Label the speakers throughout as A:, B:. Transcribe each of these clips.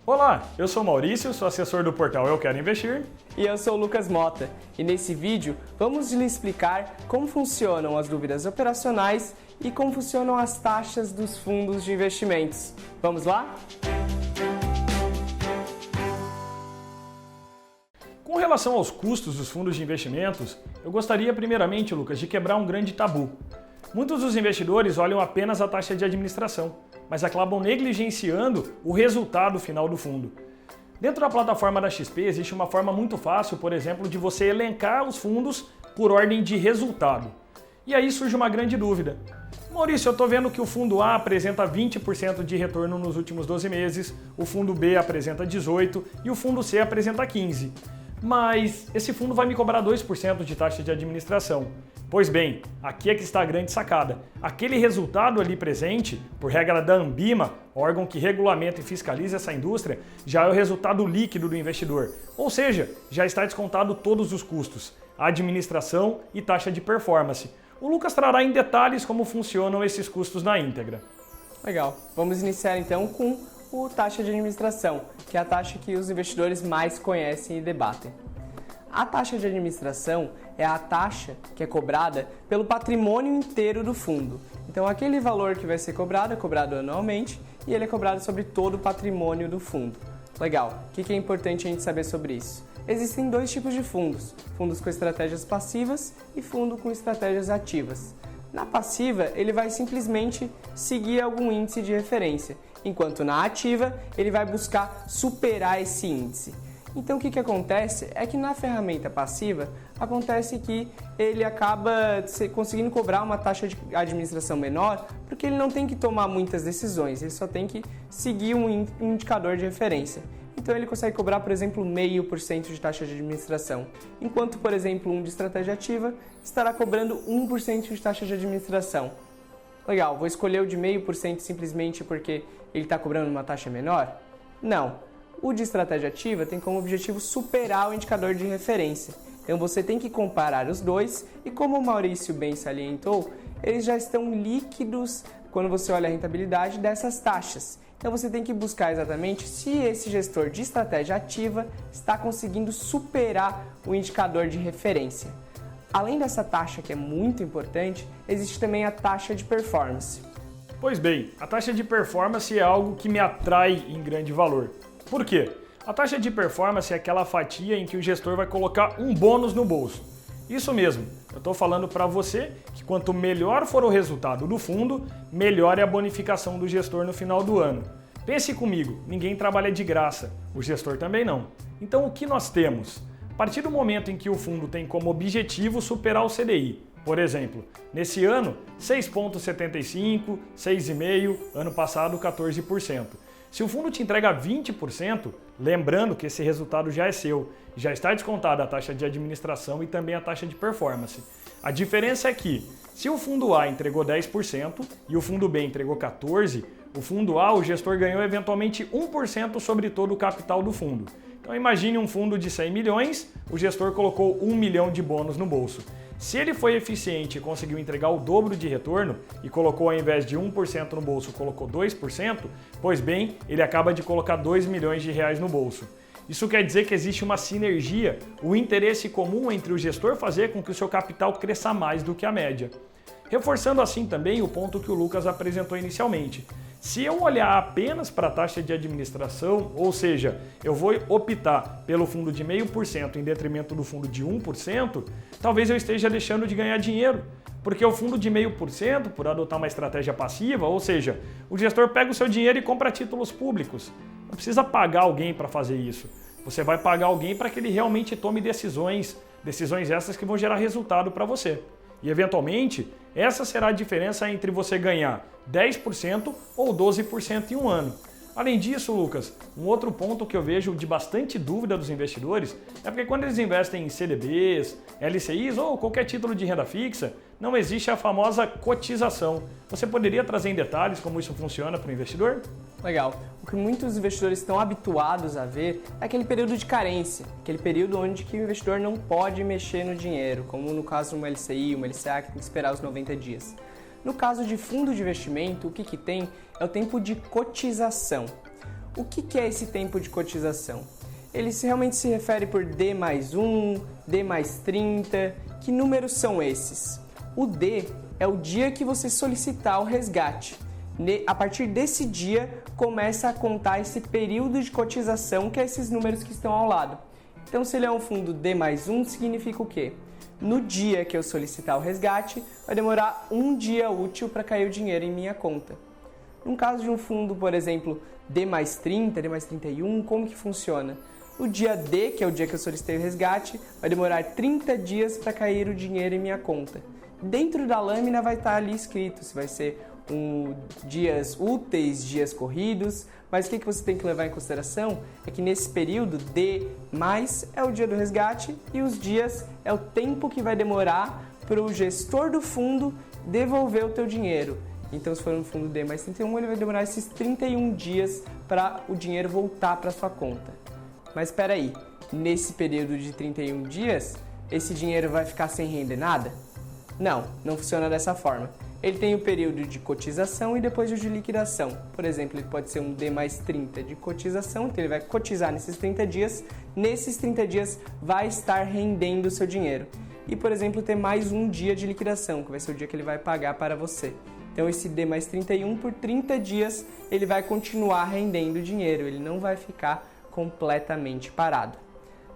A: Olá, eu sou Maurício, sou assessor do portal Eu Quero Investir.
B: E eu sou o Lucas Mota, e nesse vídeo vamos lhe explicar como funcionam as dúvidas operacionais e como funcionam as taxas dos fundos de investimentos. Vamos lá?
A: Com relação aos custos dos fundos de investimentos, eu gostaria primeiramente, Lucas, de quebrar um grande tabu. Muitos dos investidores olham apenas a taxa de administração, mas acabam negligenciando o resultado final do fundo. Dentro da plataforma da XP existe uma forma muito fácil, por exemplo, de você elencar os fundos por ordem de resultado. E aí surge uma grande dúvida. Maurício, eu estou vendo que o fundo A apresenta 20% de retorno nos últimos 12 meses, o fundo B apresenta 18% e o fundo C apresenta 15%. Mas esse fundo vai me cobrar 2% de taxa de administração. Pois bem, aqui é que está a grande sacada. Aquele resultado ali presente, por regra da Anbima, órgão que regulamenta e fiscaliza essa indústria, já é o resultado líquido do investidor. Ou seja, já está descontado todos os custos, administração e taxa de performance. O Lucas trará em detalhes como funcionam esses custos na íntegra.
B: Legal. Vamos iniciar então com a taxa de administração, que é a taxa que os investidores mais conhecem e debatem. A taxa de administração é a taxa que é cobrada pelo patrimônio inteiro do fundo. Então, aquele valor que vai ser cobrado é cobrado anualmente e ele é cobrado sobre todo o patrimônio do fundo. Legal. O que é importante a gente saber sobre isso? Existem dois tipos de fundos: fundos com estratégias passivas e fundo com estratégias ativas. Na passiva, ele vai simplesmente seguir algum índice de referência, enquanto na ativa, ele vai buscar superar esse índice. Então, o que acontece é que na ferramenta passiva, acontece que ele acaba conseguindo cobrar uma taxa de administração menor, porque ele não tem que tomar muitas decisões, ele só tem que seguir um indicador de referência. Então, ele consegue cobrar, por exemplo, 0,5% de taxa de administração, enquanto, por exemplo, um de estratégia ativa estará cobrando 1% de taxa de administração. Legal, vou escolher o de 0,5% simplesmente porque ele está cobrando uma taxa menor? Não. O de estratégia ativa tem como objetivo superar o indicador de referência. Então você tem que comparar os dois e, como o Maurício bem salientou, eles já estão líquidos quando você olha a rentabilidade dessas taxas. Então você tem que buscar exatamente se esse gestor de estratégia ativa está conseguindo superar o indicador de referência. Além dessa taxa, que é muito importante, existe também a taxa de performance.
A: Pois bem, a taxa de performance é algo que me atrai em grande valor. Por quê? A taxa de performance é aquela fatia em que o gestor vai colocar um bônus no bolso. Isso mesmo, eu estou falando para você que quanto melhor for o resultado do fundo, melhor é a bonificação do gestor no final do ano. Pense comigo, ninguém trabalha de graça, o gestor também não. Então o que nós temos? A partir do momento em que o fundo tem como objetivo superar o CDI, por exemplo, nesse ano 6,75%, 6,5%, ano passado 14%. Se o fundo te entrega 20%, lembrando que esse resultado já é seu, já está descontada a taxa de administração e também a taxa de performance. A diferença é que, se o fundo A entregou 10% e o fundo B entregou 14%, o fundo A, o gestor ganhou eventualmente 1% sobre todo o capital do fundo. Então imagine um fundo de 100 milhões, o gestor colocou 1 milhão de bônus no bolso. Se ele foi eficiente e conseguiu entregar o dobro de retorno e colocou ao invés de 1% no bolso, colocou 2%, pois bem, ele acaba de colocar 2 milhões de reais no bolso. Isso quer dizer que existe uma sinergia, o interesse comum entre o gestor fazer com que o seu capital cresça mais do que a média. Reforçando assim também o ponto que o Lucas apresentou inicialmente. Se eu olhar apenas para a taxa de administração, ou seja, eu vou optar pelo fundo de 0,5% em detrimento do fundo de 1%, talvez eu esteja deixando de ganhar dinheiro. Porque o fundo de 0,5%, por adotar uma estratégia passiva, ou seja, o gestor pega o seu dinheiro e compra títulos públicos. Não precisa pagar alguém para fazer isso. Você vai pagar alguém para que ele realmente tome decisões essas que vão gerar resultado para você. E, eventualmente, essa será a diferença entre você ganhar 10% ou 12% em um ano. Além disso, Lucas, um outro ponto que eu vejo de bastante dúvida dos investidores é porque quando eles investem em CDBs, LCIs ou qualquer título de renda fixa, não existe a famosa cotização. Você poderia trazer em detalhes como isso funciona para o investidor?
B: Legal. O que muitos investidores estão habituados a ver é aquele período de carência, aquele período onde que o investidor não pode mexer no dinheiro, como no caso de uma LCI, uma LCA que tem que esperar os 90 dias. No caso de fundo de investimento, o que tem é o tempo de cotização. O que é esse tempo de cotização? Ele realmente se refere por D mais 1, D mais 30, que números são esses? O D é o dia que você solicitar o resgate. A partir desse dia, começa a contar esse período de cotização, que é esses números que estão ao lado. Então, se ele é um fundo D mais 1, significa o quê? No dia que eu solicitar o resgate, vai demorar um dia útil para cair o dinheiro em minha conta. No caso de um fundo, por exemplo, D mais 30, D mais 31, como que funciona? O dia D, que é o dia que eu solicitei o resgate, vai demorar 30 dias para cair o dinheiro em minha conta. Dentro da lâmina vai estar ali escrito se vai ser dias úteis, dias corridos, mas o que você tem que levar em consideração é que nesse período D mais é o dia do resgate e os dias é o tempo que vai demorar para o gestor do fundo devolver o teu dinheiro. Então, se for um fundo D mais 31, ele vai demorar esses 31 dias para o dinheiro voltar para sua conta. Mas espera aí, nesse período de 31 dias, esse dinheiro vai ficar sem render nada? Não, não funciona dessa forma. Ele tem o período de cotização e depois o de liquidação. Por exemplo, ele pode ser um D mais 30 de cotização, então ele vai cotizar nesses 30 dias. Nesses 30 dias vai estar rendendo o seu dinheiro. E, por exemplo, ter mais um dia de liquidação, que vai ser o dia que ele vai pagar para você. Então, esse D mais 31, por 30 dias, ele vai continuar rendendo dinheiro, ele não vai ficar completamente parado.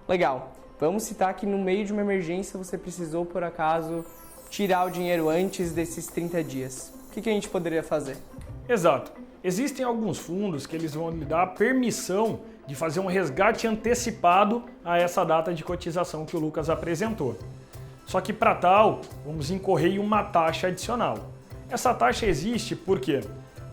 B: Legal, vamos citar que no meio de uma emergência você precisou, por acaso, tirar o dinheiro antes desses 30 dias. O que a gente poderia fazer?
A: Exato. Existem alguns fundos que eles vão lhe dar a permissão de fazer um resgate antecipado a essa data de cotização que o Lucas apresentou. Só que para tal, vamos incorrer em uma taxa adicional. Essa taxa existe porque,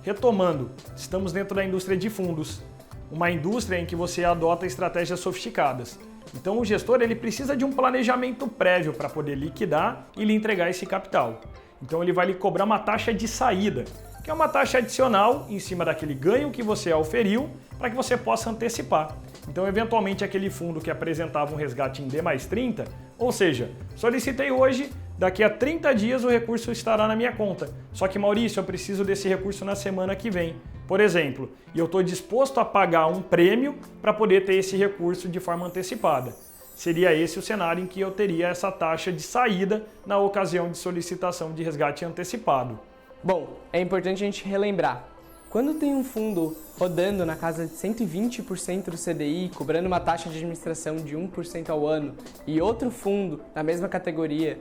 A: retomando, estamos dentro da indústria de fundos, uma indústria em que você adota estratégias sofisticadas. Então o gestor ele precisa de um planejamento prévio para poder liquidar e lhe entregar esse capital. Então ele vai lhe cobrar uma taxa de saída, que é uma taxa adicional em cima daquele ganho que você auferiu para que você possa antecipar. Então eventualmente aquele fundo que apresentava um resgate em D mais 30, ou seja, solicitei hoje, daqui a 30 dias o recurso estará na minha conta. Só que Maurício, eu preciso desse recurso na semana que vem, por exemplo, e eu estou disposto a pagar um prêmio para poder ter esse recurso de forma antecipada. Seria esse o cenário em que eu teria essa taxa de saída na ocasião de solicitação de resgate antecipado.
B: Bom, é importante a gente relembrar. Quando tem um fundo rodando na casa de 120% do CDI, cobrando uma taxa de administração de 1% ao ano, e outro fundo na mesma categoria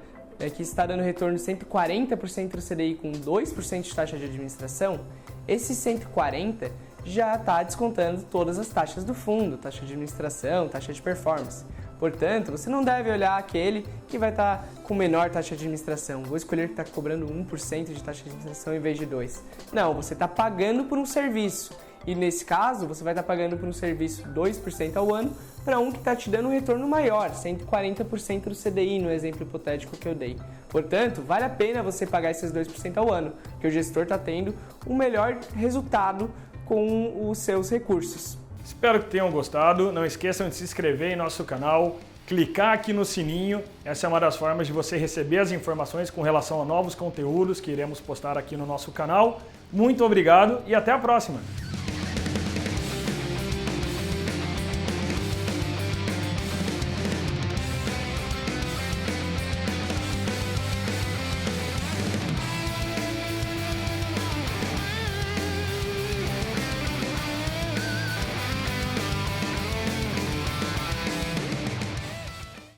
B: que está dando retorno de 140% do CDI com 2% de taxa de administração, esse 140 já está descontando todas as taxas do fundo, taxa de administração, taxa de performance. Portanto, você não deve olhar aquele que vai estar com menor taxa de administração. Vou escolher que está cobrando 1% de taxa de administração em vez de 2%. Não, você está pagando por um serviço. E nesse caso, você vai estar pagando por um serviço 2% ao ano para um que está te dando um retorno maior, 140% do CDI, no exemplo hipotético que eu dei. Portanto, vale a pena você pagar esses 2% ao ano, porque o gestor está tendo um melhor resultado com os seus recursos.
A: Espero que tenham gostado. Não esqueçam de se inscrever em nosso canal, clicar aqui no sininho. Essa é uma das formas de você receber as informações com relação a novos conteúdos que iremos postar aqui no nosso canal. Muito obrigado e até a próxima!